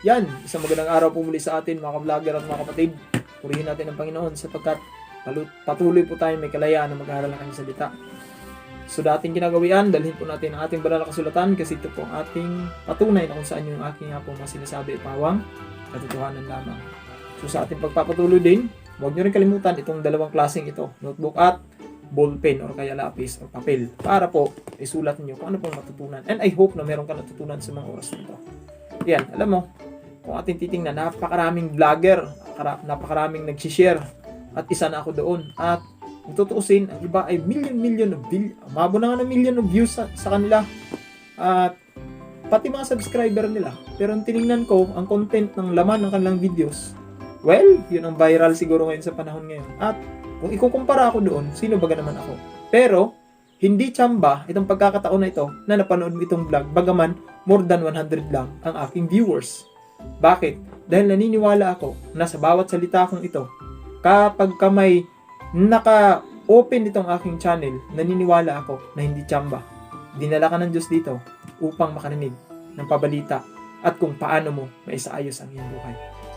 Yan, isang magandang araw po muli sa atin mga ka-vlogger at mga kapatid. Purihin natin ang Panginoon sapagkat patuloy po tayo may kalayaan na mag-aaral ng kanyang salita. So dating ginagawian, dalhin po natin ang ating banal na kasulatan kasi ito po ang ating patunay na kung saan yung aking nga po mga sinasabi pawang katotohanan lamang. So sa ating pagpapatuloy din, huwag nyo rin kalimutan itong dalawang klaseng ito, notebook at ballpen or kaya lapis o papel para po isulat niyo kung ano pong matutunan. And I hope na meron ka natutunan sa mga oras nito. Yan, alam mo, kung ating titingnan, napakaraming vlogger, napakaraming nag-share at isa na ako doon. At kung tutuusin, ang iba ay umabot na nga ng million of views sa kanila. At pati mga subscriber nila. Pero ang tiningnan ko, ang content ng laman ng kanilang videos, well, yun ang viral siguro ngayon sa panahon ngayon. At kung ikukumpara ako doon, sino baga naman ako? Pero, hindi tsamba itong pagkakataon na ito na napanood mo itong vlog, bagaman more than 100 lang ang aking viewers. Bakit? Dahil naniniwala ako na sa bawat salita kong ito, kapag may naka-open itong aking channel, naniniwala ako na hindi tsamba. Dinala ka ng Diyos dito upang makarinig ng pabalita at kung paano mo maisaayos ang iyong buhay.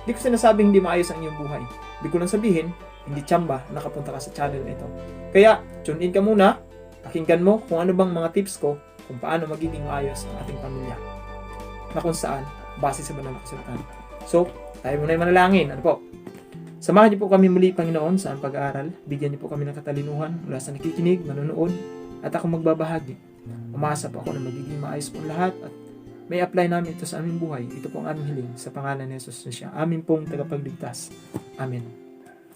Hindi ko sinasabing hindi maayos ang iyong buhay. Hindi ko lang sabihin, hindi tsamba nakapunta ka sa channel na ito. Kaya, tune in ka muna, pakinggan mo kung ano bang mga tips ko kung paano magiging maayos ang ating pamilya. Na kung saan, base sa banal na kasulatan. So, tayo muna yung manalangin. Ano po? Samahan niyo po kami muli, Panginoon, sa pag-aaral. Bigyan niyo po kami ng katalinuhan mula sa nakikinig, manonood, at ako magbabahagi. Umasa po ako na magiging maayos po lahat at may apply namin ito sa aming buhay. Ito po ang aming hiling sa pangalan ni Jesus na siya. Amin pong tagapagligtas. Amen.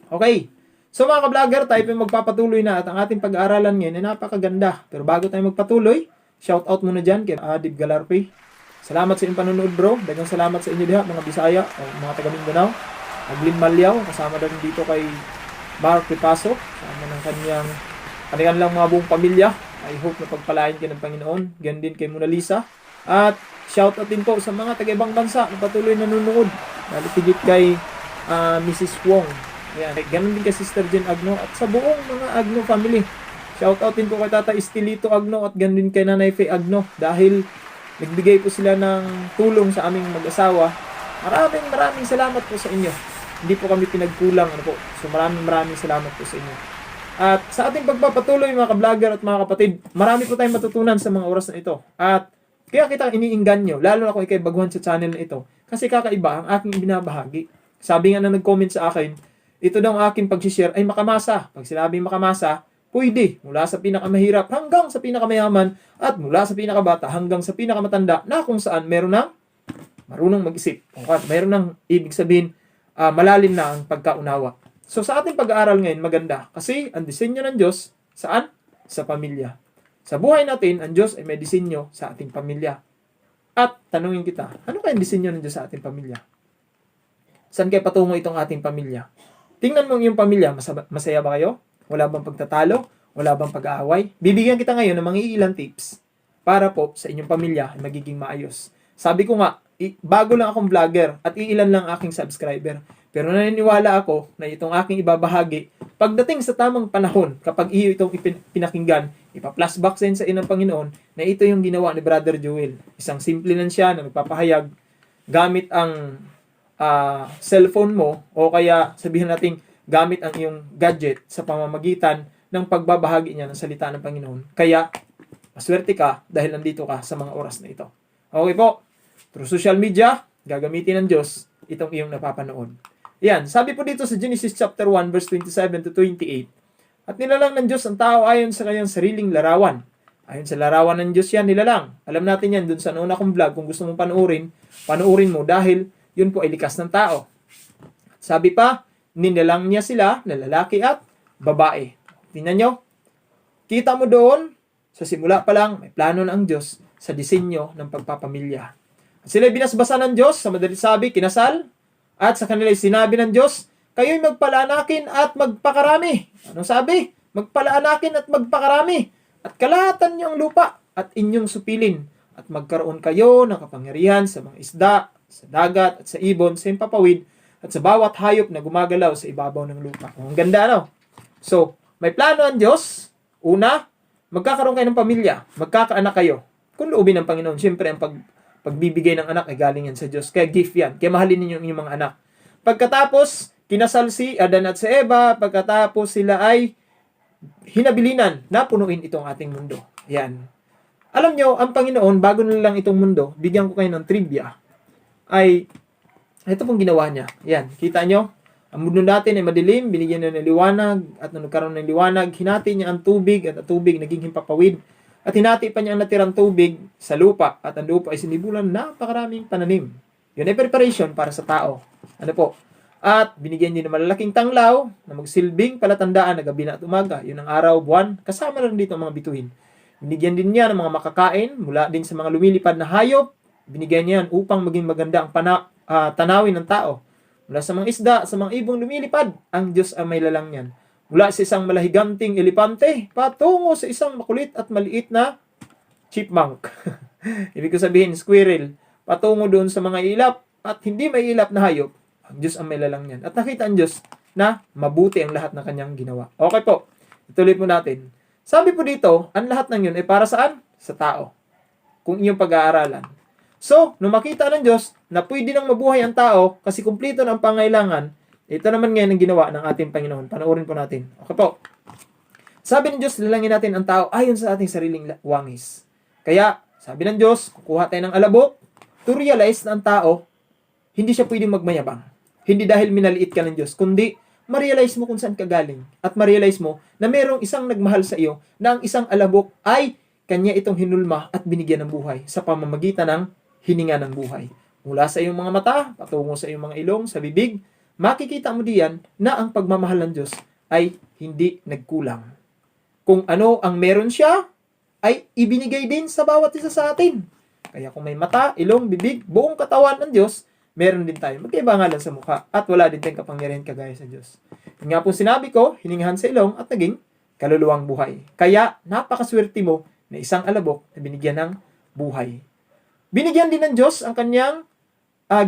Okay. So mga ka-vlogger, tayo po magpapatuloy na at ang ating pag-aaralan ngayon ay napakaganda. Pero bago tayo magpatuloy, shout out muna dyan kay Adib Galarpe. Salamat sa inyong panonood bro. Dagang salamat sa inyo diha mga Bisaya o mga taga Mindanao. Aglin Malyaw, kasama na rin dito kay Mark Pipaso, kasama ng kanilang mga buong pamilya. I hope na pagpalain kayo ng Panginoon. Ganyan din kay Mona Lisa. At shout out din po sa mga taga-ibang bansa na patuloy nanonood. Lalo tigit kay Mrs. Wong. Ayan. Ganun din kay Sister Jen Agno at sa buong mga Agno family. Shout out din po kay Tata Estilito Agno at ganun din kay Nanay Faye Agno dahil nagbigay po sila ng tulong sa aming mag-asawa. Maraming salamat po sa inyo. Hindi po kami pinagkulang. Ano po. So maraming salamat po sa inyo. At sa ating pagpapatuloy mga ka-vlogger at mga kapatid, marami po tayong matutunan sa mga oras na ito. At kaya kita iniingganyo, lalo na kung ikay baguhan sa channel na ito. Kasi kakaiba ang aking binabahagi. Sabi nga na nag-comment sa akin, ito daw ang aking pag-share ay makamasa. Pag sinabing makamasa, pwede. Mula sa pinakamahirap hanggang sa pinakamayaman at mula sa pinakabata hanggang sa pinakamatanda na kung saan meron ng marunong mag-isip. Meron ng ibig sabihin, malalim na ang pagkaunawa. So sa ating pag-aaral ngayon, maganda. Kasi ang disenyo ng Diyos, saan? Sa pamilya. Sa buhay natin, ang Diyos ay may disenyo sa ating pamilya. At tanungin kita, ano kaya ang disenyo ng Diyos sa ating pamilya? Saan kaya patungo itong ating pamilya? Tingnan mo yung pamilya, masaya ba kayo? Wala bang pagtatalo? Wala bang pag-aaway? Bibigyan kita ngayon ng mga ilang tips para po sa inyong pamilya ay magiging maayos. Sabi ko nga, bago lang akong vlogger at iilan lang aking subscriber. Pero naniniwala ako na itong aking ibabahagi, pagdating sa tamang panahon, kapag iyo itong pinakinggan, ipa-flashback sa inyo ng Panginoon na ito yung ginawa ni Brother Joel. Isang simple lang siya na nagpapahayag gamit ang cellphone mo o kaya sabihin natin gamit ang iyong gadget sa pamamagitan ng pagbabahagi niya ng salita ng Panginoon. Kaya, maswerte ka dahil nandito ka sa mga oras na ito. Okay po, through social media, gagamitin ng Diyos itong iyong napapanood. Yan, sabi po dito sa Genesis chapter 1 verse 27 to 28. At nilalang ng Diyos ang tao ayon sa kanyang sariling larawan. Ayon sa larawan ng Diyos yan, nilalang. Alam natin yan dun sa una kong vlog. Kung gusto mong panoorin mo dahil yun po ay likas ng tao. Sabi pa, nilalang niya sila na lalaki at babae. Tingnan nyo. Kita mo doon, sa simula pa lang, may plano na ang Diyos sa disenyo ng pagpapamilya. At sila binasbasa ng Diyos, sa madalit sabi, kinasal. At sa kanila sinabi ng Diyos, kayo'y magpalaanakin at magpakarami. Anong sabi? Magpalaanakin at magpakarami. At kalahatan niyo ang lupa at inyong supilin. At magkaroon kayo ng kapangyarihan sa mga isda, sa dagat at sa ibon, sa impapawid, at sa bawat hayop na gumagalaw sa ibabaw ng lupa. Ang ganda, no? So, may plano ang Diyos. Una, magkakaroon kayo ng pamilya. Magkakaanak kayo. Kung loobin ng Panginoon, siyempre ang pagbibigay ng anak ay galing yan sa Diyos. Kaya gift yan. Kaya mahalin ninyo ang inyong mga anak. Pagkatapos, kinasal si Adan at si Eva, pagkatapos sila ay hinabilinan na punuin itong ating mundo. Yan. Alam nyo, ang Panginoon, bago na lang itong mundo, bigyan ko kayo ng trivia, ay, ito pong ginawa niya. Yan, kita nyo? Ang mundo natin ay madilim, binigyan niya ng liwanag, at nung nagkaroon ng liwanag, hinati niya ang tubig, at ang tubig naging himpapawid. At hinati pa niya ang natirang tubig sa lupa, at ang lupa ay sinibulan napakaraming pananim. Yun ay preparation para sa tao. Ano po? At binigyan niya ng malalaking tanglaw na magsilbing palatandaan na gabi na at umaga. Yun ang araw, buwan, kasama lang dito ang mga bituin. Binigyan din niya ng mga makakain mula din sa mga lumilipad na hayop. Binigyan niya upang maging maganda ang tanawin ng tao. Mula sa mga isda, sa mga ibong lumilipad, ang Diyos ang may lalang niyan. Mula sa isang malahiganting elepante, patungo sa isang makulit at maliit na chipmunk. Ibig ko sabihin, squirrel. Patungo doon sa mga ilap at hindi may ilap na hayop. Ang Diyos ang may lalang niyan. At nakita ang Diyos na mabuti ang lahat ng kanyang ginawa. Okay po, ituloy po natin. Sabi po dito, ang lahat ng yun ay para saan? Sa tao. Kung iyong pag-aaralan. So, nung makita ng Diyos na pwede nang mabuhay ang tao kasi kumplito ng pangailangan, ito naman ngayon ang ginawa ng ating Panginoon. Panoorin po natin. Okay po. Sabi ng Diyos, lalangin natin ang tao ayon sa ating sariling wangis. Kaya, sabi ng Diyos, kukuha tayo ng alabok to realize na ang tao, hindi siya pwedeng magmayabang. Hindi dahil minaliit ka ng Diyos, kundi ma-realize mo kung saan ka galing. At ma-realize mo na mayroong isang nagmahal sa iyo na ang isang alabok ay kanya itong hinulma at binigyan ng buhay sa pamamagitan ng hininga ng buhay. Mula sa iyong mga mata, patungo sa iyong mga ilong, sa bibig, makikita mo diyan na ang pagmamahal ng Diyos ay hindi nagkulang. Kung ano ang meron siya, ay ibinigay din sa bawat isa sa atin. Kaya kung may mata, ilong, bibig, buong katawan ng Diyos, meron din tayo. Magkaiba nga lang sa mukha at wala din tayong kapangyarihan kagaya sa Diyos. Yung nga po sinabi ko, hiningahan sa ilong at naging kaluluwang buhay. Kaya napakaswerte mo na isang alabok na binigyan ng buhay. Binigyan din ng Diyos ang kanyang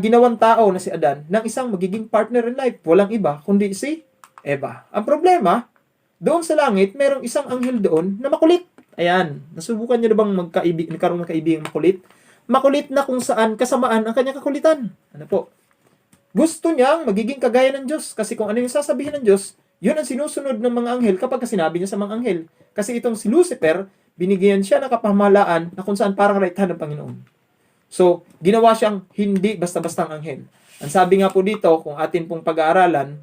ginawang tao na si Adan ng isang magiging partner in life. Walang iba kundi si Eva. Ang problema, doon sa langit, merong isang anghel doon na makulit. Ayan, nasubukan niyo na bang nagkaroon ng kaibigang makulit? Makulit na kung saan kasamaan ang kanyang kakulitan. Ano po? Gusto niyang magiging kagaya ng Diyos. Kasi kung ano yung sasabihin ng Diyos, yun ang sinusunod ng mga anghel kapag sinabi niya sa mga anghel. Kasi itong si Lucifer, binigyan siya ng kapamahalaan na kung saan parang right hand ng Panginoon. So, ginawa siyang hindi basta-bastang anghel. Ang sabi nga po dito, kung atin pong pag-aaralan,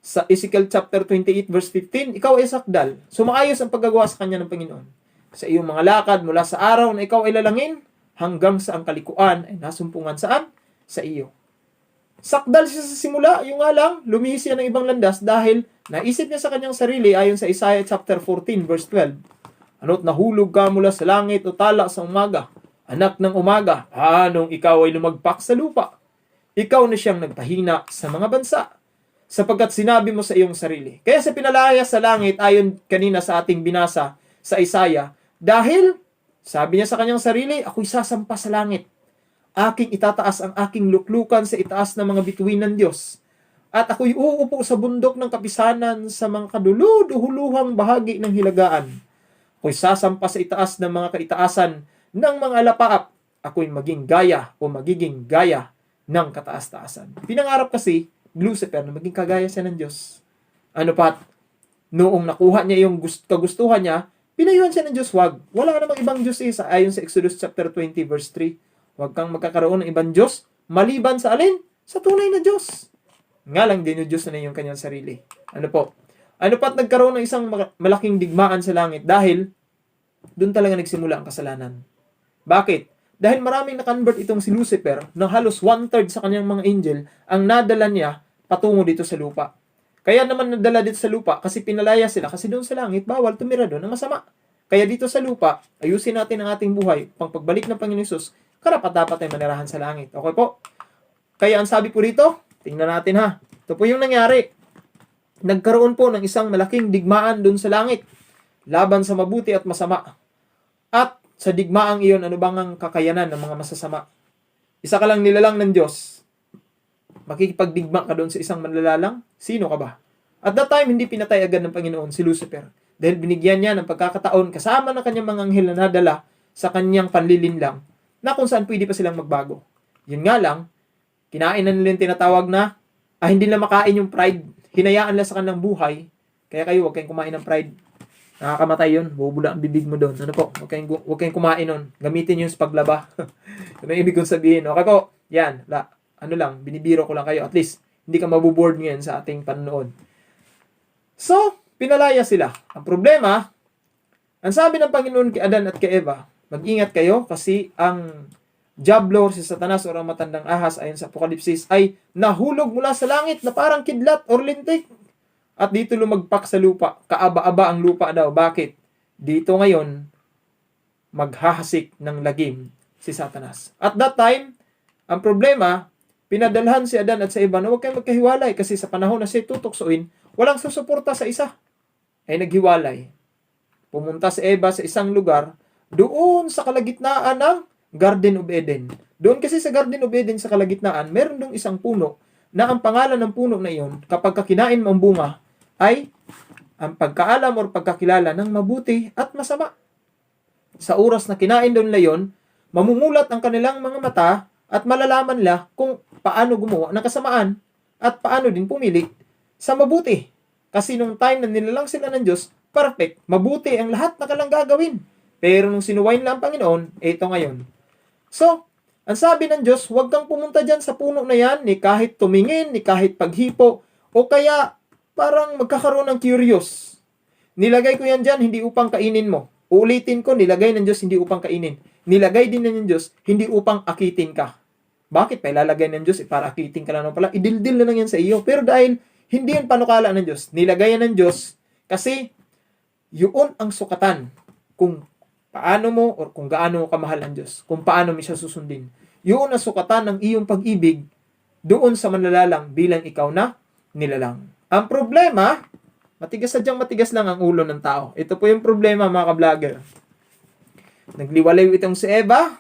sa Ezekiel chapter 28 verse 15, ikaw ay sakdal. Sumaayos ang paggagawa sa kanya ng Panginoon. Sa iyong mga lakad mula sa araw na ikaw ay lalangin, hanggang sa ang kalikuan ay nasumpungan saan? Sa iyo. Sakdal siya sa simula, yung nga lang, lumihis siya ng ibang landas dahil naisip niya sa kanyang sarili ayon sa Isaiah chapter 14 verse 12. Ano't nahulog ka mula sa langit o tala sa umaga, anak ng umaga, anong ikaw ay lumagpak sa lupa? Ikaw na siyang nagpahina sa mga bansa, sapagkat sinabi mo sa iyong sarili. Kaya sa pinalaya sa langit, ayon kanina sa ating binasa sa Isaiah, dahil, sabi niya sa kanyang sarili, ako'y sasampa sa langit. Aking itataas ang aking luklukan sa itaas ng mga bituin ng Diyos. At ako'y uupo sa bundok ng kapisanan sa mga kaduluhuluhang bahagi ng hilagaan. Ako'y sasampa sa itaas ng mga kaitaasan ng mga alapaap. Ako'y magiging gaya ng kataas-taasan. Pinangarap kasi Lucifer na maging kagaya siya ng Diyos. Ano pat? Noong nakuha niya yung kagustuhan niya, pinayuhan siya ng Diyos, wag. Wala namang ibang Diyos ayon sa Exodus chapter 20 verse 3. Huwag kang magkakaroon ng ibang Diyos, maliban sa alin? Sa tunay na Diyos. Nga lang din yung Diyos na yung kanyang sarili. Ano po? Ano pat nagkaroon ng isang malaking digmaan sa langit dahil doon talaga nagsimula ang kasalanan. Bakit? Dahil maraming na-convert itong si Lucifer na halos 1/3 sa kanyang mga angel ang nadala niya patungo dito sa lupa. Kaya naman nadala dito sa lupa kasi pinalaya sila kasi doon sa langit bawal tumira doon ng masama. Kaya dito sa lupa, ayusin natin ang ating buhay pang pagbalik ng Panginoon Hesus, karapat-dapat ay manirahan sa langit. Okay po? Kaya ang sabi po dito, tingnan natin ha. Ito po yung nangyari. Nagkaroon po ng isang malaking digmaan doon sa langit laban sa mabuti at masama. At sa digmaang iyon, ano bang ang kakayanan ng mga masasama? Isa ka lang nilalang ng Diyos. Makikipagdigma ka doon sa isang manlalalang? Sino ka ba? At that time, hindi pinatay agad ng Panginoon si Lucifer. Dahil binigyan niya ng pagkakataon kasama ng kanyang mga anghel na nadala sa kanyang panlilinlang na kung saan pwede pa silang magbago. Yun nga lang, kinain na nila yung tinatawag na, hindi na makain yung pride. Hinayaan lang sa kanilang buhay. Kaya kayo, huwag kayong kumain ng pride. Nakakamatay yun. Bubula ang bibig mo doon. Ano po? Huwag kayong kumain nun. Gamitin yun sa paglaba. Yun ang ibig kong sabihin. Okay po. Yan. Binibiro ko lang kayo. At least, hindi ka mabuboard ngayon sa ating panonood. So, pinalaya sila. Ang problema, ang sabi ng Panginoon kay Adan at kay Eva, mag-ingat kayo kasi ang Diablo, si Satanas o ang matandang ahas ayon sa Apokalipsis ay nahulog mula sa langit na parang kidlat or lintik. At dito lumagpak sa lupa. Kaaba-aba ang lupa daw. Bakit? Dito ngayon, maghahasik ng lagim si Satanas. At that time, ang problema, pinadalhan si Adan at sa Eva na huwag kayong magkahiwalay kasi sa panahon na siya tutuksoin, walang susuporta sa isa. Ay naghiwalay. Pumunta si Eva sa isang lugar doon sa kalagitnaan ng Garden of Eden. Doon kasi sa Garden of Eden sa kalagitnaan, meron dong isang puno na ang pangalan ng puno na iyon, kapag kinain mo ang bunga, ay ang pagkaalam o pagkakilala ng mabuti at masama. Sa oras na kinain doon na yun, mamumulat ang kanilang mga mata at malalaman nila kung paano gumawa ng kasamaan at paano din pumili sa mabuti. Kasi nung time na nilalang sila ng Diyos, perfect, mabuti ang lahat na kanilang gagawin. Pero nung sinuwain lang ang Panginoon, ito ngayon. So, ang sabi ng Diyos, huwag kang pumunta dyan sa puno na yan, ni kahit tumingin, ni kahit paghipo, o kaya parang magkakaroon ng curious. Nilagay ko yan dyan, hindi upang kainin mo. Uulitin ko, nilagay ng Diyos, hindi upang kainin. Nilagay din ng Diyos, hindi upang akitin ka. Bakit pa ilalagay ng Diyos? Para akitin ka lang pala. Idildil na lang yan sa iyo. Pero dahil hindi yan panukala ng Diyos, nilagay yan ng Diyos kasi yun ang sukatan kung paano mo o kung gaano mo kamahal ang Diyos. Kung paano mo siya susundin. Yun ang sukatan ng iyong pag-ibig doon sa manlalalang bilang ikaw na nilalang. Ang problema, matigas lang ang ulo ng tao. Ito po yung problema mga ka-vlogger. Nagliwalayo itong si Eva,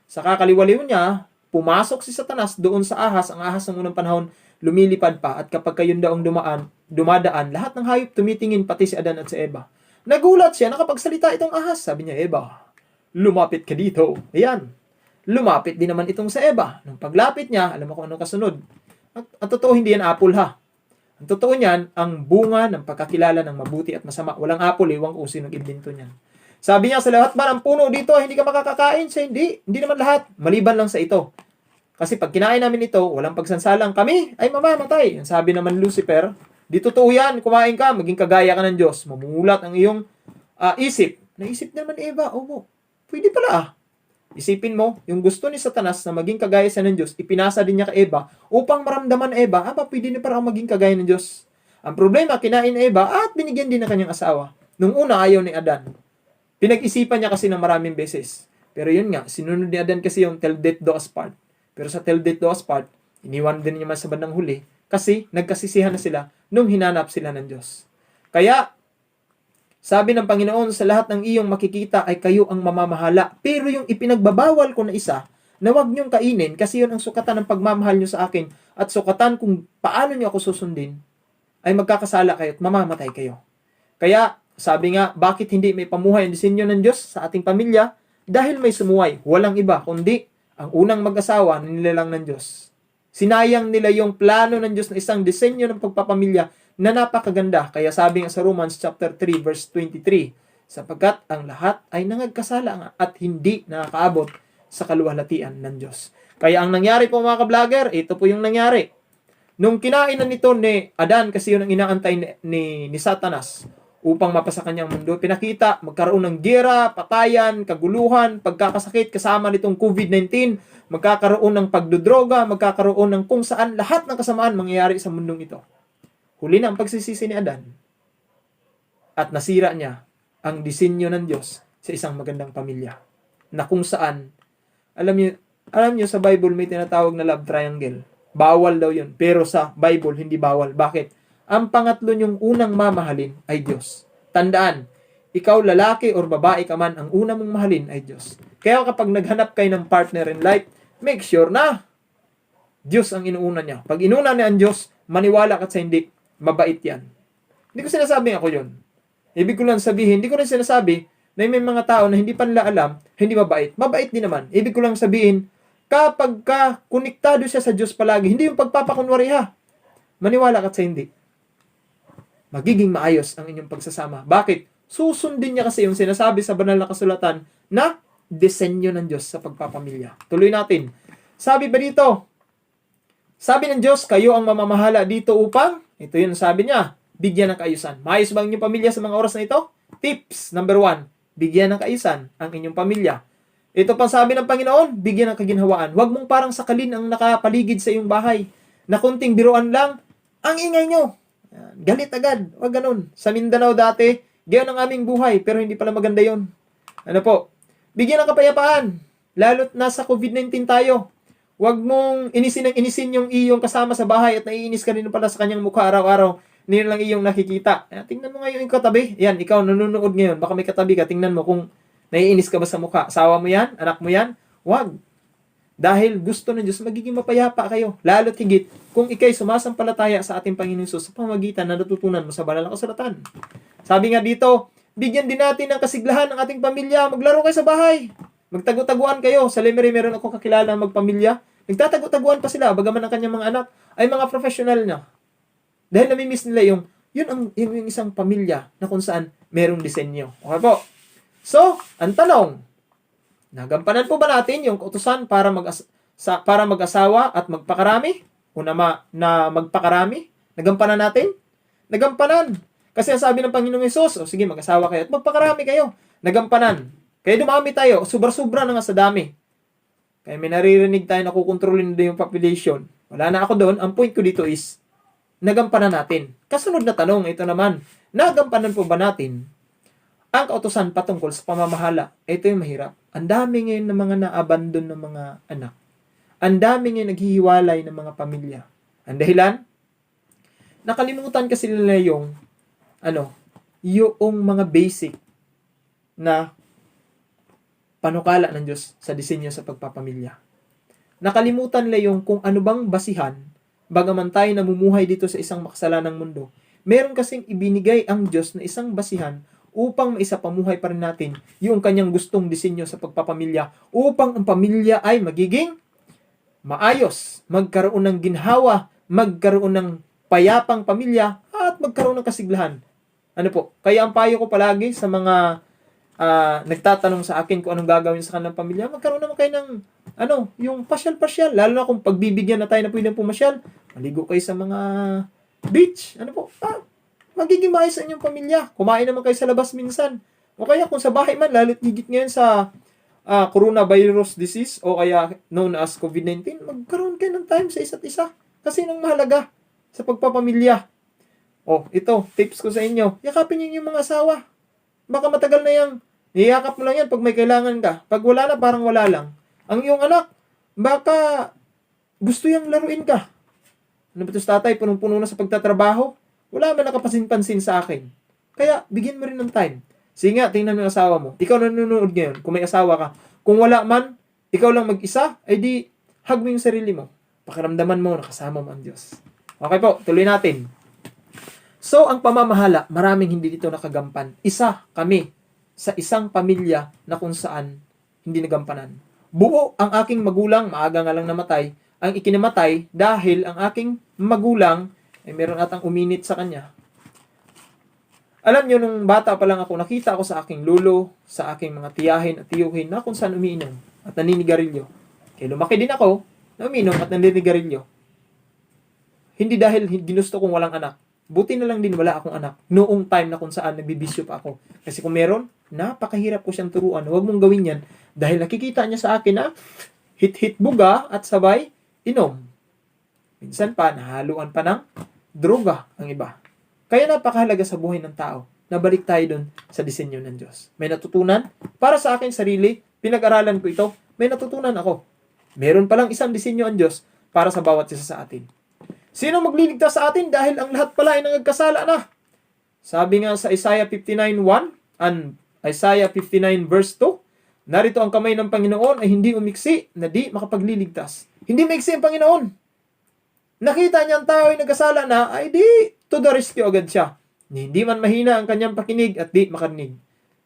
sa kakaliwalayo niya, pumasok si Satanas doon sa ahas. Ang ahas ng unang panahon, lumilipad pa. At kapag kayon daong dumadaan, lahat ng hayop tumitingin, pati si Adan at si Eva. Nagulat siya, nakapagsalita itong ahas. Sabi niya, Eva, lumapit ka dito. Ayan. Lumapit din naman itong sa Eva. Nung paglapit niya, alam mo kung anong kasunod. Ang totoo, hindi yan apple ha. Ang totoo niyan, ang bunga ng pagkakilala ng mabuti at masama. Walang apple, iwang kung sino nag-invento niyan. Sabi niya sa lahat ba ng puno dito, hindi ka makakakain? Siya, hindi naman lahat. Maliban lang sa ito. Kasi pag kinain namin ito, walang pagsansalang kami, ay mamamatay. Ang sabi naman Lucifer, di totoo yan, kumain ka, maging kagaya ka ng Diyos. Mamumulat ang iyong isip. Naisip naman Eva, pwede pala Isipin mo, yung gusto ni Satanas na maging kagaya siya ng Diyos, ipinasa din niya kay Eva upang maramdaman Eva, pwede na para maging kagaya ng Diyos. Ang problema, kinain Eva at binigyan din ng kanyang asawa. Nung una, ayaw ni Adan. Pinag-isipan niya kasi ng maraming beses. Pero yun nga, sinunod ni Adan kasi yung till death do us part. Pero sa till death do us part, iniwan din niya sa bandang huli kasi nagkasisihan na sila nung hinanap sila ng Diyos. Kaya, sabi ng Panginoon, sa lahat ng iyong makikita ay kayo ang mamamahala. Pero yung ipinagbabawal ko na isa, na huwag niyong kainin kasi yun ang sukatan ng pagmamahal niyo sa akin at sukatan kung paano niyo ako susundin, ay magkakasala kayo at mamamatay kayo. Kaya, sabi nga, bakit hindi may pamuhay ang disenyo ng Diyos sa ating pamilya? Dahil may sumuway, walang iba, kundi ang unang mag-asawa na nilalang ng Diyos. Sinayang nila yung plano ng Diyos na isang disenyo ng pagpapamilya na napakaganda. Kaya sabi nga sa Romans chapter 3 verse 23, sapagkat ang lahat ay nangagkasala nga at hindi nakakaabot sa kaluwalhatian ng Diyos. Kaya ang nangyari po mga ka-vlogger, ito po yung nangyari. Nung kinainan nito ni Adan, kasi yun ang inaantay ni Satanas upang mapasa kanyang mundo, pinakita magkaroon ng gera, patayan, kaguluhan, pagkakasakit kasama nitong COVID-19, magkakaroon ng pagdodroga, magkakaroon ng kung saan lahat ng kasamaan mangyayari sa mundong ito. Huli na ang pagsisisi ni Adan at nasira niya ang disenyo ng Diyos sa isang magandang pamilya na kung saan, alam niyo sa Bible may tinatawag na love triangle. Bawal daw yun, pero sa Bible hindi bawal. Bakit? Ang pangatlo niyong unang mamahalin ay Diyos. Tandaan, ikaw lalaki or babae ka man, ang una mong mahalin ay Diyos. Kaya kapag naghanap kayo ng partner in life, make sure na Diyos ang inuuna niya. Pag inuna niya ang Diyos, maniwala ka sa hindi, mabait yan. Hindi ko sinasabing ako yun. Ibig ko lang sabihin, hindi ko rin sinasabi na may mga tao na hindi pa nila alam, hindi mabait. Mabait din naman. Ibig ko lang sabihin, kapag ka konektado siya sa Diyos palagi, hindi yung pagpapakunwari ha. Maniwala ka sa hindi. Magiging maayos ang inyong pagsasama. Bakit? Susundin niya kasi yung sinasabi sa banal na kasulatan na disenyo ng Diyos sa pagpapamilya. Tuloy natin. Sabi ba dito? Sabi ng Diyos, kayo ang mamamahala dito upang, ito yun sabi niya, bigyan ng kaayusan. Maayos ba ang inyong pamilya sa mga oras na ito? Tips, number 1, bigyan ng kaayusan ang inyong pamilya. Ito pang sabi ng Panginoon, bigyan ng kaginhawaan. Huwag mong parang sakalin ang nakapaligid sa iyong bahay. Na kunting biruan lang, ang ingay nyo. Galit agad. Huwag ganun. Sa Mindanao dati, gayon ang aming buhay, pero hindi pala maganda yon. Ano po? Bigyan ng kapayapaan. Lalo't nasa COVID-19 tayo. Huwag mong inisin yung iyong kasama sa bahay at naiinis ka rin pala sa kanyang mukha araw-araw. Hindi lang iyong nakikita. Tingnan mo ngayon yung katabi. Yan, ikaw nanonood ngayon. Baka may katabi ka. Tingnan mo kung naiinis ka ba sa mukha. Asawa mo yan? Anak mo yan? Huwag. Dahil gusto ng Diyos, magiging mapayapa kayo. Lalo't higit kung ikay sumasampalataya sa ating Panginoon Hesus sa pamamagitan na natutunan mo sa banal na kasulatan. Sabi nga dito, bigyan din natin ng kasiglahan ng ating pamilya. Maglaro kayo sa bahay. Magtago-taguan kayo. Sa Lemery, meron ako kakilala magpamilya. Nagtatago-taguan pa sila, bagaman ang kanyang mga anak ay mga professional na. Dahil namimiss nila yung isang pamilya na kung saan merong disenyo. Okay po. So, ang tanong, nagampanan po ba natin yung kautusan para mag-asawa at magpakarami? O na magpakarami? Nagampanan natin? Nagampanan. Kasi ang sabi ng Panginoong Hesus, sige, mag-asawa kayo at magpakarami kayo. Nagampanan. Kaya dumami tayo, sobra-sobra na nga sa dami. Kaya may naririnig tayo na kukontrolin na yung population. Wala na ako doon. Ang point ko dito is, nagampanan natin. Kasunod na tanong, ito naman, nagampanan po ba natin ang kautusan patungkol sa pamamahala? Ito yung mahirap. Ang dami ngayon ng mga na-abandon ng mga anak. Ang dami ngayon naghihiwalay ng mga pamilya. Ang dahilan? Nakalimutan kasi nila yung mga basic na panukala ng Diyos sa disenyo sa pagpapamilya. Nakalimutan nila yung kung ano bang basihan, bagaman tayo namumuhay dito sa isang makasalanang mundo, meron kasing ibinigay ang Diyos na isang basihan upang maisapamuhay pa rin natin yung kanyang gustong disenyo sa pagpapamilya upang ang pamilya ay magiging maayos, magkaroon ng ginhawa, magkaroon ng payapang pamilya, at magkaroon ng kasiglahan. Ano po? Kaya ang payo ko palagi sa mga nagtatanong sa akin kung anong gagawin sa kanilang pamilya, magkaroon naman kayo ng yung pasyal-pasyal. Lalo na kung pagbibigyan na tayo na pwedeng pumasyal, maligo kayo sa mga beach. Magiging maayos sa inyong pamilya. Kumain naman kayo sa labas minsan. O kaya kung sa bahay man, lalo't higit ngayon sa coronavirus disease o kaya known as COVID-19, magkaroon kayo ng time sa isa't isa. Kasi nang mahalaga sa pagpapamilya. Ito, tips ko sa inyo. Yakapin niyo yung mga asawa. Baka matagal na yung niyakap mo lang yan pag may kailangan ka. Pag wala na, parang wala lang. Ang iyong anak, baka gusto yung laruin ka. Ano ba ito sa tatay? Punong-puno na sa pagtatrabaho. Wala man nakapansin-pansin sa akin. Kaya, bigyan mo rin ng time. Sige nga, tingnan mo yung asawa mo. Ikaw nanonood ngayon, kung may asawa ka. Kung wala man, ikaw lang mag-isa, ay di, hug mo yung sarili mo. Pakiramdaman mo, nakasama mo ang Diyos. Okay po, tuloy natin. So, ang pamamahala, maraming hindi dito nakagampan. Isa kami sa isang pamilya na kung saan hindi nagampanan. Buo ang aking magulang, maaga nga lang namatay, ang ikinamatay dahil ang aking magulang ay meron atang uminit sa kanya. Alam nyo, nung bata pa lang ako, nakita ako sa aking lolo, sa aking mga tiyahin at tiyuhin na kung saan umiinom at naninigarilyo. Kaya lumaki din ako na umiinom at naninigarilyo. Hindi dahil ginusto kong walang anak. Buti na lang din wala akong anak noong time na kung saan nagbibisyo pa ako. Kasi kung meron, napakahirap ko siyang turuan. Huwag mong gawin yan. Dahil nakikita niya sa akin na hit-hit buga at sabay inom. Minsan pa, nahaluan pa ng droga ang iba. Kaya napakahalaga sa buhay ng tao na balik tayo dun sa disenyo ng Diyos. May natutunan para sa akin sarili, pinag-aralan ko ito, may natutunan ako. Meron palang isang disenyo ang Diyos para sa bawat isa sa atin. Sino magliligtas sa atin dahil ang lahat pala ay nagkasala na? Sabi nga sa Isaiah 59:1 and Isaiah 59 verse 2, narito ang kamay ng Panginoon ay hindi umiksi na di makapagliligtas. Hindi maiksi ang Panginoon. Nakita niya ang tao ay nagkasala na, ay di to the rescue agad siya. Hindi man mahina ang kanyang pakinig at di makarinig.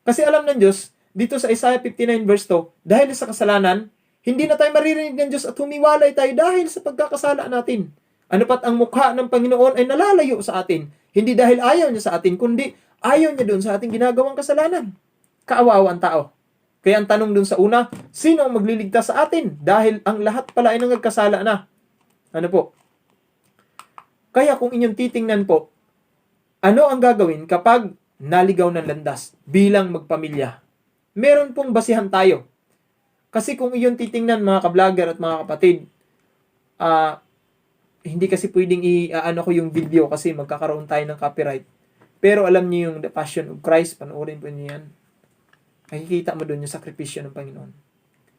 Kasi alam ng Diyos, dito sa Isaiah 59 verse 2, dahil sa kasalanan, hindi na tayo maririnig ng Diyos at humiwalay tayo dahil sa pagkakasala natin. Ano pat ang mukha ng Panginoon ay nalalayo sa atin. Hindi dahil ayaw niya sa atin, kundi ayaw niya doon sa ating ginagawang kasalanan. Kaawa ang tao. Kaya ang tanong doon sa una, sino ang magliligtas sa atin? Dahil ang lahat pala ay nagkasala na. Ano po? Kaya kung inyong titingnan po, ano ang gagawin kapag naligaw ng landas bilang magpamilya? Meron pong basihan tayo. Kasi kung iyon titingnan mga ka-vlogger at mga kapatid, hindi kasi pwedeng i-ano ko yung video kasi magkakaroon tayo ng copyright. Pero alam niyo yung The Passion of Christ, panoorin po niyo yan. Makikita mo doon yung sakripisyo ng Panginoon.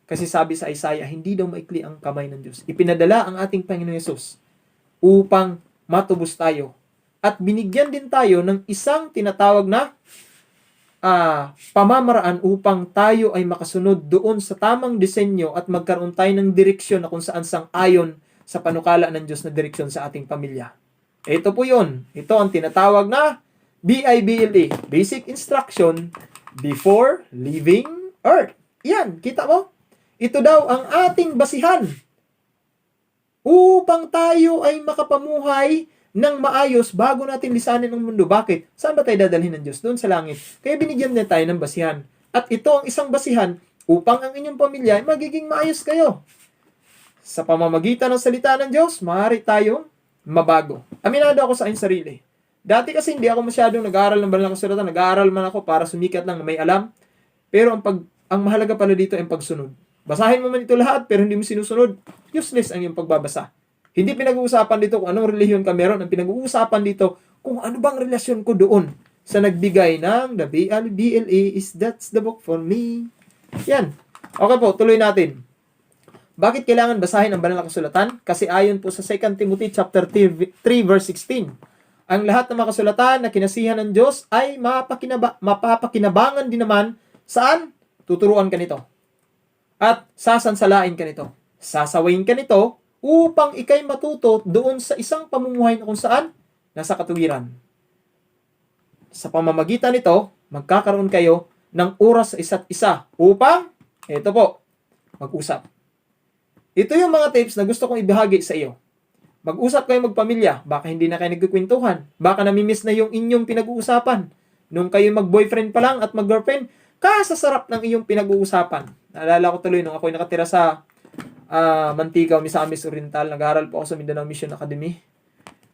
Kasi sabi sa Isaiah, hindi daw maikli ang kamay ng Diyos. Ipinadala ang ating Panginoon Yesus upang matubos tayo. At binigyan din tayo ng isang tinatawag na pamamaraan upang tayo ay makasunod doon sa tamang disenyo at magkaroon tayo ng direksyon na kung saan sang-ayon sa panukala ng Diyos na direksyon sa ating pamilya. Ito po yun. Ito ang tinatawag na BIBLE, Basic Instruction Before Leaving Earth. Yan, kita mo? Ito daw ang ating basihan upang tayo ay makapamuhay ng maayos bago natin lisanin ang mundo. Bakit? Saan ba tayo dadalhin ng Diyos? Doon sa langit. Kaya binigyan na tayo ng basihan. At ito ang isang basihan upang ang inyong pamilya ay magiging maayos kayo. Sa pamamagitan ng salita ng Diyos, maaari tayong mabago. Aminado ako sa aking sarili. Dati kasi hindi ako masyadong nag-aaral ng banal na kasulatan. Nag-aaral man ako para sumikat lang na may alam. Pero ang mahalaga pala dito ay ang pagsunod. Basahin mo man ito lahat pero hindi mo sinusunod, useless ang iyong pagbabasa. Hindi pinag-uusapan dito kung anong relihiyon ka meron. Ang pinag-uusapan dito kung ano bang relasyon ko doon sa nagbigay ng the BLE is that's the book for me. Yan. Okay po, tuloy natin. Bakit kailangan basahin ang banal na kasulatan? Kasi ayon po sa 2 Timothy chapter 3 verse 16, ang lahat ng mga kasulatan na kinasihan ng Diyos ay mapapakinabangan din naman saan? Tuturuan ka nito. At sasansalain ka nito. Sasawayin ka nito upang ikay matuto doon sa isang pamumuhay na kung saan nasa katuwiran. Sa pamamagitan nito, magkakaroon kayo ng oras sa isa't isa upang, ito po, mag-usap. Ito yung mga tips na gusto kong ibahagi sa iyo. Mag-usap kayo magpamilya, baka hindi na kayo nagkukwentuhan, baka namimiss na yung inyong pinag-uusapan. Nung kayo mag-boyfriend pa lang at mag-girlfriend, kasasarap ng iyong pinag-uusapan. Naalala ko tuloy nung ako'y nakatira sa Mantigaw, Misamis Oriental. Nag-aaral po ako sa Mindanao Mission Academy.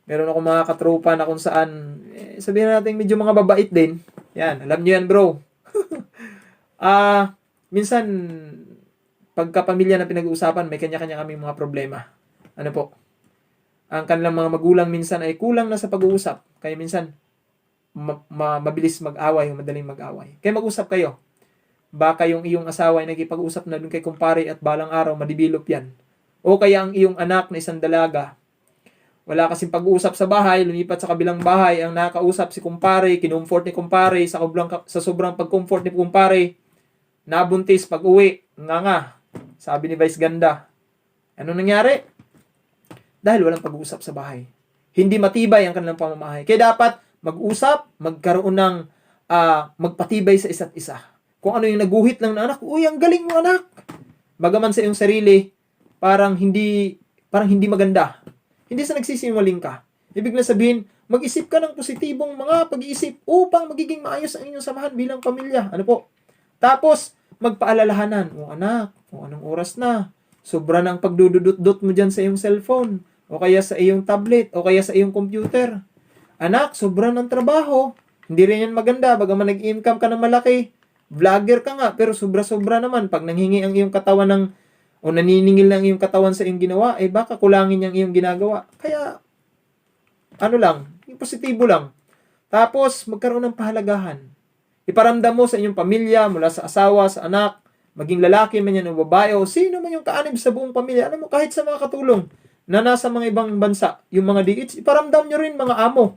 Meron ako mga katropa na kung saan, sabihin natin medyo mga babait din. Yan, alam nyo yan bro. Minsan, pagkapamilya na pinag-uusapan, may kanya-kanya kaming mga problema. Ano po? Ang kanilang mga magulang minsan ay kulang na sa pag-uusap. Kaya minsan, mabilis mag-away o madaling mag-away. Kaya mag-usap kayo. Baka yung iyong asawa ay nagkipag-usap na dun kay kumpare at balang araw madibilop yan. O kaya ang iyong anak na isang dalaga, wala kasing pag-uusap sa bahay, lumipat sa kabilang bahay, ang nakausap si kumpare, kinumfort ni kumpare, sa sobrang pag-comfort ni kumpare, nabuntis pag-uwi, nga, sabi ni Vice Ganda. Ano nangyari? Dahil walang pag-uusap sa bahay. Hindi matibay ang kanilang pamamahay. Kaya dapat mag-usap, magkaroon ng magpatibay sa isa't isa. Kung ano yung naguhit lang na anak, uy, ang galing mo anak. Bagaman sa iyong sarili, parang hindi maganda. Hindi sa nagsisinungaling ka. Ibig na sabihin, mag-isip ka ng positibong mga pag-iisip upang magiging maayos ang inyong samahan bilang pamilya. Ano po? Tapos, magpaalalahanan, anak, anong oras na? Sobra na ang pagdududot-dot mo dyan sa iyong cellphone, o kaya sa iyong tablet, o kaya sa iyong computer. Anak, sobra ng trabaho. Hindi rin yan maganda, bagaman nag-income ka ng malaki. Vlogger ka nga, pero sobra-sobra naman. Pag nanghingi ang iyong katawan o naniningil ng iyong katawan sa iyong ginawa, baka kulangin yung iyong ginagawa. Kaya, yung positibo lang. Tapos, magkaroon ng pahalagahan. Iparamdam mo sa inyong pamilya, mula sa asawa, sa anak, maging lalaki man yan o babae, o sino man yung kaanib sa buong pamilya. Alam mo, kahit sa mga katulong na nasa mga ibang bansa, yung mga DH, iparamdam nyo rin mga amo.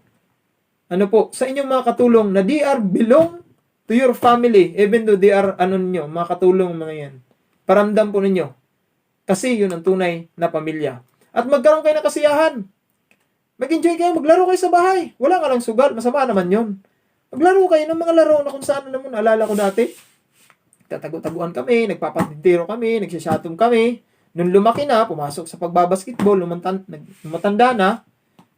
Ano po, sa inyong mga katulong na they are belong to your family, even though they are, mga katulong mga yan. Paramdam po ninyo. Kasi yun ang tunay na pamilya. At magkaroon kayo ng kasiyahan. Mag-enjoy kayo, maglaro kayo sa bahay. Wala nga lang sugal, masama naman yun. Maglaro kayo ng mga laro na kung saan, alam mo, naalala ko dati, tatago-taguan kami, nagpapatintero kami, nagsisyatom kami. Nung lumaki na, pumasok sa pagbabasketball, lumatanda na,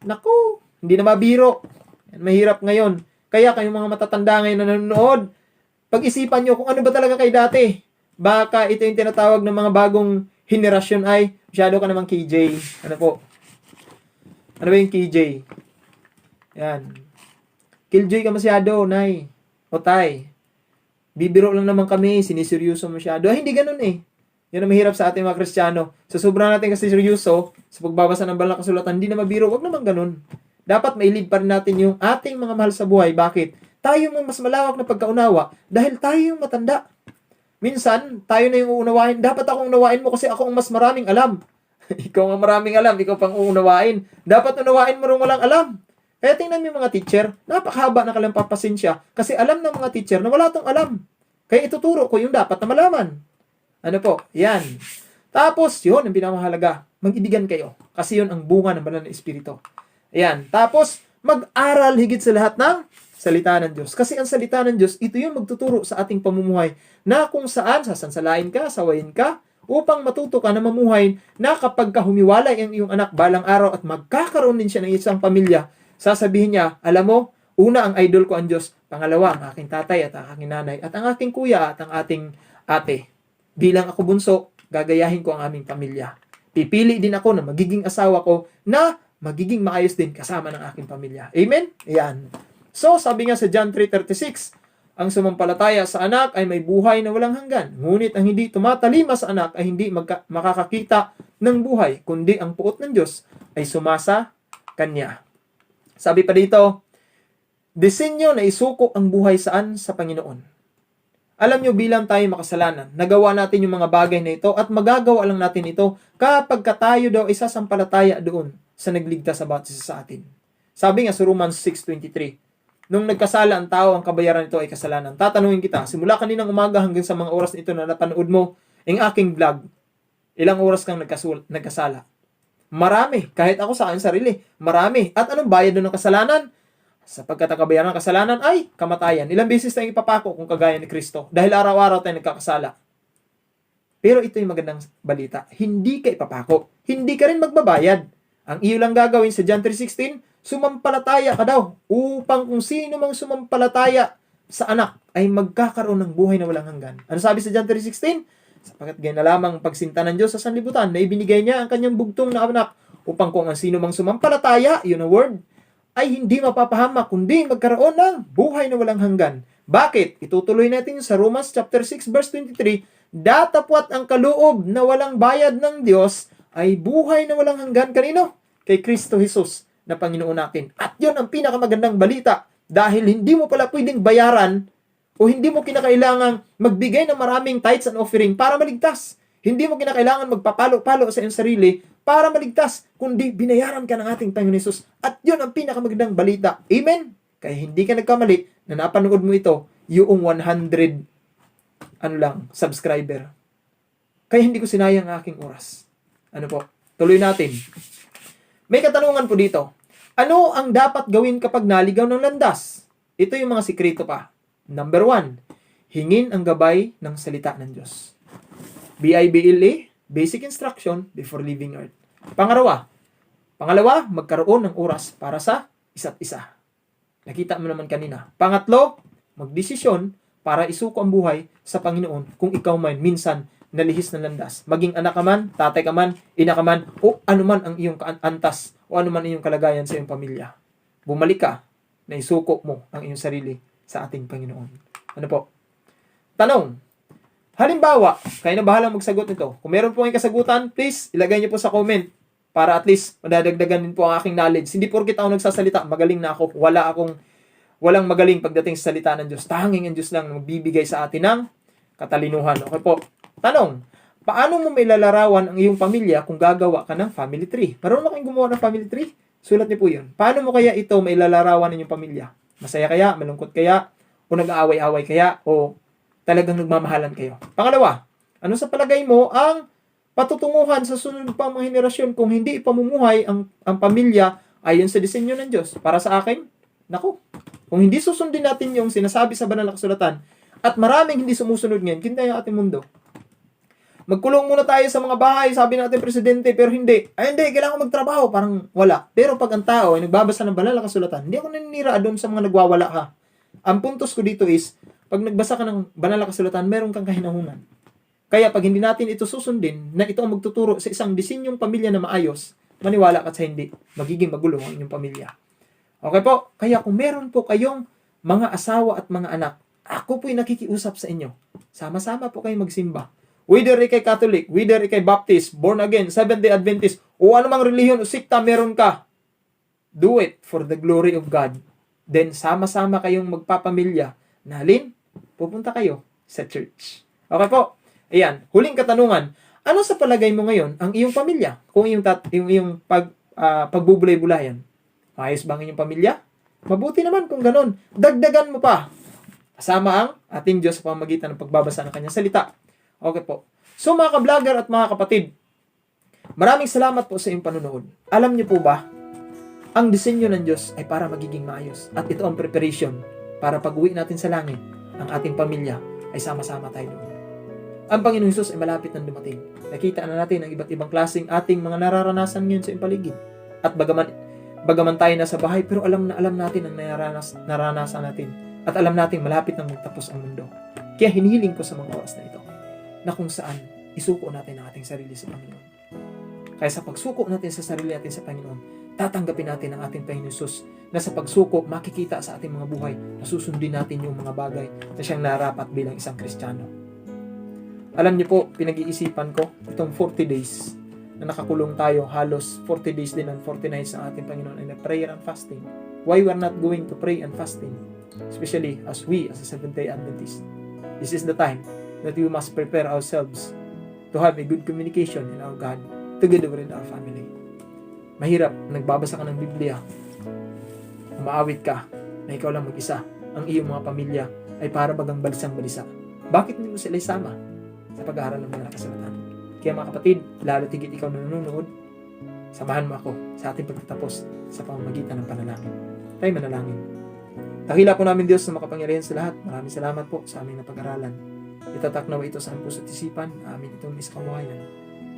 naku, hindi na mabiro. Mahirap ngayon. Kaya kayong mga matatanda ngayon na nanonood, pag-isipan nyo kung ano ba talaga kayo dati. Baka ito yung tinatawag ng mga bagong henerasyon ay, masyado ka namang KJ. Ano po? Ano ba yung KJ? Yan. Killjoy ka masyado, Nay. O Tay. Bibiro lang naman kami, siniseryoso masyado. Ay, hindi ganun eh. Yan ang mahirap sa ating mga Kristiyano. Sa sobrang natin kasi seryoso, sa pagbabasa ng banal na kasulatan, hindi na mabiro. Wag naman ganun. Dapat mailid pa rin natin yung ating mga mahal sa buhay. Bakit? Tayo mo mas malawak na pagkaunawa dahil tayo yung matanda. Minsan, tayo na yung uunawain. Dapat akong unawain mo kasi ako ang mas maraming alam. Ikaw ang maraming alam, ikaw pang uunawain. Dapat unawain mo rin walang alam. Kaya tingnan mo yung mga teacher, napakahaba na kailang papasensya kasi alam ng mga teacher na wala tong alam. Kaya ituturo ko yung dapat na malaman. Ano po? Yan. Tapos, yun, ang pinamahalaga. Mag-ibigan kayo. Kasi yun ang bunga ng banal na espiritu. Ayan. Tapos, mag-aral higit sa lahat ng salita ng Diyos. Kasi ang salita ng Diyos, ito yung magtuturo sa ating pamumuhay na kung saan sasansalain ka, sawayin ka, upang matuto ka na mamuhay na kapag ka humiwalay ang iyong anak balang araw at magkakaroon din siya ng isang pamilya, sasabihin niya, alam mo, una ang idol ko ang Diyos, pangalawa ang aking tatay at ang aking nanay, at ang aking kuya at ang ating ate. Bilang ako bunso, gagayahin ko ang aming pamilya. Pipili din ako na magiging asawa ko na magiging maayos din kasama ng aking pamilya. Amen? Ayan. So, sabi nga sa John 3:36, ang sumampalataya sa anak ay may buhay na walang hanggan. Ngunit ang hindi tumatalima sa anak ay hindi makakakita ng buhay, kundi ang puot ng Diyos ay sumasa kanya. Sabi pa dito, disenyo na isuko ang buhay saan? Sa Panginoon. Alam nyo, bilang tayo makasalanan, nagawa natin yung mga bagay na ito at magagawa lang natin ito kapag tayo daw isasampalataya doon sa nagligtas sa bawat isa sa atin. Sabi nga sa Romans 6:23, nung nagkasala ang tao, ang kabayaran nito ay kasalanan. Tatanungin kita, simula kaninang umaga hanggang sa mga oras nito na napanood mo ang aking vlog, ilang oras kang nagkasala? Marami. Kahit ako sa akin sarili, marami. At anong bayad doon ng kasalanan? Sapagkat ang kabayaran ng kasalanan ay kamatayan. Ilang beses tayong ipapako kung kagaya ni Kristo dahil araw-araw tayong nagkakasala. Pero ito yung magandang balita. Hindi ka ipapako. Hindi ka rin magbabayad. Ang iyo lang gagawin sa John 3:16, sumampalataya ka daw upang kung sino mang sumampalataya sa anak ay magkakaroon ng buhay na walang hanggan. Ano sabi sa John 3:16? Sapagkat ganyan na lamang pagsinta ng Diyos sa sanlibutan na ibinigay niya ang kanyang bugtong na anak upang kung ang sino mang sumampalataya, yun ang word, ay hindi mapapahamak kundi magkaroon ng buhay na walang hanggan. Bakit? Itutuloy natin sa Romans chapter 6 verse 23, datapwat ang kaloob na walang bayad ng Diyos ay buhay na walang hanggan. Kanino? Kay Kristo Jesus na Panginoon natin. At yun ang pinakamagandang balita dahil hindi mo pala pwedeng bayaran o hindi mo kinakailangang magbigay ng maraming tithes and offering para maligtas. Hindi mo kinakailangan magpapalo-palo sa iyong sarili para maligtas, kundi binayaran ka ng ating Panginoon Hesus. At yun ang pinakamagandang balita. Amen? Kaya hindi ka nagkamali na napanood mo ito, yung 100 subscriber. Kaya hindi ko sinayang ang aking oras. Ano po? Tuloy natin. May katanungan po dito. Ano ang dapat gawin kapag naligaw ng landas? Ito yung mga sikreto pa. Number 1, hingin ang gabay ng salita ng Diyos. BIBLE, basic instruction before leaving earth. Pangalawa, magkaroon ng oras para sa isa't isa. Nakita mo naman kanina. Pangatlo, magdesisyon para isuko ang buhay sa Panginoon kung ikaw man minsan nalihis ng landas. Maging anak ka man, tatay ka man, ina ka man, o anuman ang iyong antas, o anuman ang iyong kalagayan sa iyong pamilya. Bumalik ka na isuko mo ang iyong sarili sa ating Panginoon. Ano po? Tanong. Halimbawa, kayo na bahalang magsagot nito. Kung meron po kayong kasagutan, please, ilagay niyo po sa comment para at least madadagdagan din po ang aking knowledge. Hindi porkit ako nagsasalita, magaling na ako. Walang magaling pagdating sa salita ng Diyos. Tanging ang Diyos lang magbibigay sa atin ng katalinuhan. Okay po. Tanong. Paano mo mailalarawan ang iyong pamilya kung gagawa ka ng family tree? Marunong kayong gumawa ng family tree? Sulat niyo po yun. Paano mo kaya ito mailalarawan ng iyong pamilya? Masaya kaya? Malungkot kaya? O nag-aaway-away kaya? O talagang nagmamahalan kayo? Pangalawa, ano sa palagay mo ang patutunguhan sa sunod pang mga henerasyon kung hindi ipamumuhay ang pamilya ayon sa disenyo ng Diyos? Para sa akin, Naku, kung hindi susundin natin yung sinasabi sa banal na kasulatan, at maraming hindi sumusunod ngayon, kinta yung ating mundo. Magkulong muna tayo sa mga bahay, sabi natin presidente, pero hindi. Ay hindi, kailangan ko magtrabaho, parang wala. Pero pag ang tao ay nagbabasa ng banal na kasulatan, hindi ako naninira doon sa mga nagwawala ka. Ang puntos ko dito is, pag nagbasa ka ng banal na kasulatan, meron kang kahinahunan. Kaya pag hindi natin ito susundin, na ito ang magtuturo sa isang disenyong pamilya na maayos, maniwala ka sa hindi, magiging magulo ang inyong pamilya. Okay po, kaya kung meron po kayong mga asawa at mga anak, ako po'y nakikiusap sa inyo. Sama-sama po kayo magsimba. Whether ikay Catholic, whether ikay Baptist, born again, Seventh-day Adventist, o anumang relihiyon o sikta meron ka, do it for the glory of God. Then sama-sama kayong magpapamilya. Nalin, pupunta kayo sa church. Okay po. Ayan, huling katanungan. Ano sa palagay mo ngayon ang iyong pamilya? Kung iyong pagbubulay-bulayan. Maayos ba ang inyong pamilya? Mabuti naman kung ganun. Dagdagan mo pa. Kasama ang ating Diyos sa pamamagitan ng pagbabasa ng kanyang salita. Okay po. So mga ka-vlogger at mga kapatid, maraming salamat po sa iyong panunood. Alam niyo po ba, ang disenyo ng Diyos ay para magiging maayos. At ito ang preparation para pag-uwi natin sa langit, ang ating pamilya ay sama-sama tayo doon. Ang Panginoong Hesus ay malapit nang dumating. Nakita na natin ang iba't ibang klaseng ating mga nararanasan ngayon sa iyong paligid. At bagaman tayo nasa bahay, pero alam natin ang naranasan natin. At alam natin malapit nang magtapos ang mundo. Kaya hinihiling ko sa mga oras na ito, na kung saan isuko natin ang ating sarili sa Panginoon. Kaya sa pagsuko natin sa sarili natin sa Panginoon, tatanggapin natin ang ating Panginoon Hesus na sa pagsuko, makikita sa ating mga buhay na susundin natin yung mga bagay na siyang narapat bilang isang Kristiyano. Alam niyo po, pinag-iisipan ko itong 40 days na nakakulong tayo, halos 40 days din and 40 nights ang ating Panginoon ay na prayer and fasting. Why we are not going to pray and fasting? Especially as a Seventh-day Adventist. This is the time that we must prepare ourselves to have a good communication in our God together with our family. Mahirap, nagbabasa ka ng Biblia, umaawit ka, na ikaw lang mag-isa. Ang iyong mga pamilya ay para bagang balisang balisa. Bakit hindi mo sila isama sa pag-aaral ng mga kasulatan? Kaya mga kapatid, lalo tigit ikaw na nanonood, samahan mo ako sa ating pagtatapos sa pamamagitan ng panalangin. Tayo manalangin. Dakila po namin Diyos na makapangyarihan sa lahat. Maraming salamat po sa aming napag-aralan. Itatak nawa ito sa aming puso't isipan, amin itong isakamuhayan.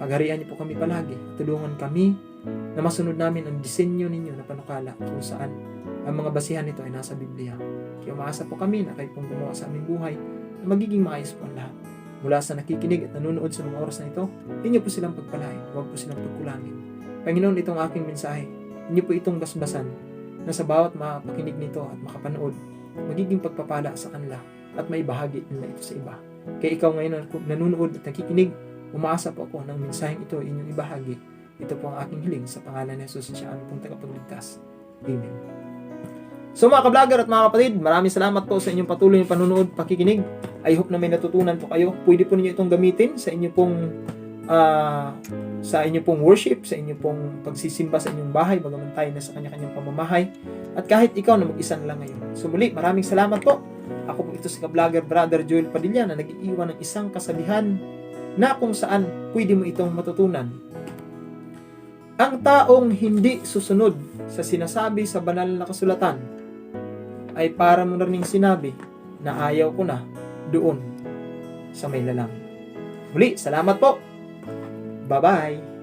Pagharian niyo po kami palagi at tulungan kami na masunod namin ang disenyo ninyo na panukala kung saan ang mga basihan nito ay nasa Biblia. Kaya umaasa po kami na kayo pong gumawa sa aming buhay na magiging maayos po ang lahat. Mula sa nakikinig at nanonood sa mga oras na ito, inyo po silang pagpalain, huwag po silang pagkulangin. Panginoon, itong aking mensahe, inyo po itong basbasan na sa bawat mapakinig nito at makapanood, magiging pagpapala sa kanila at may bahagi nila ito sa iba. Kaya ikaw ngayon nanonood at nakikinig, umaasa po ako ng mensaheng ito inyong ibahagi. Ito po ang aking hiling sa pangalan ni Jesus na siya ang pong tagapagligtas. Amen. So mga ka-vlogger at mga kapatid, maraming salamat po sa inyong patuloy na panunood, pakikinig. I hope na may natutunan po kayo. Pwede po ninyo itong gamitin sa inyo pong worship, sa inyo pong pagsisimba sa inyong bahay, bagaman tayo na sa kanya-kanyang pamamahay. At kahit ikaw na mag-isa na lang ngayon. So muli, maraming salamat po. Ako po ito si ka-vlogger Brother Joel Padilla na nag-iiwan ng isang kasabihan na kung saan pwede mo itong matutunan. Ang taong hindi susunod sa sinasabi sa banal na kasulatan ay para mo na ring sinabi na ayaw ko na doon sa may lalang. Muli, salamat po. Bye-bye.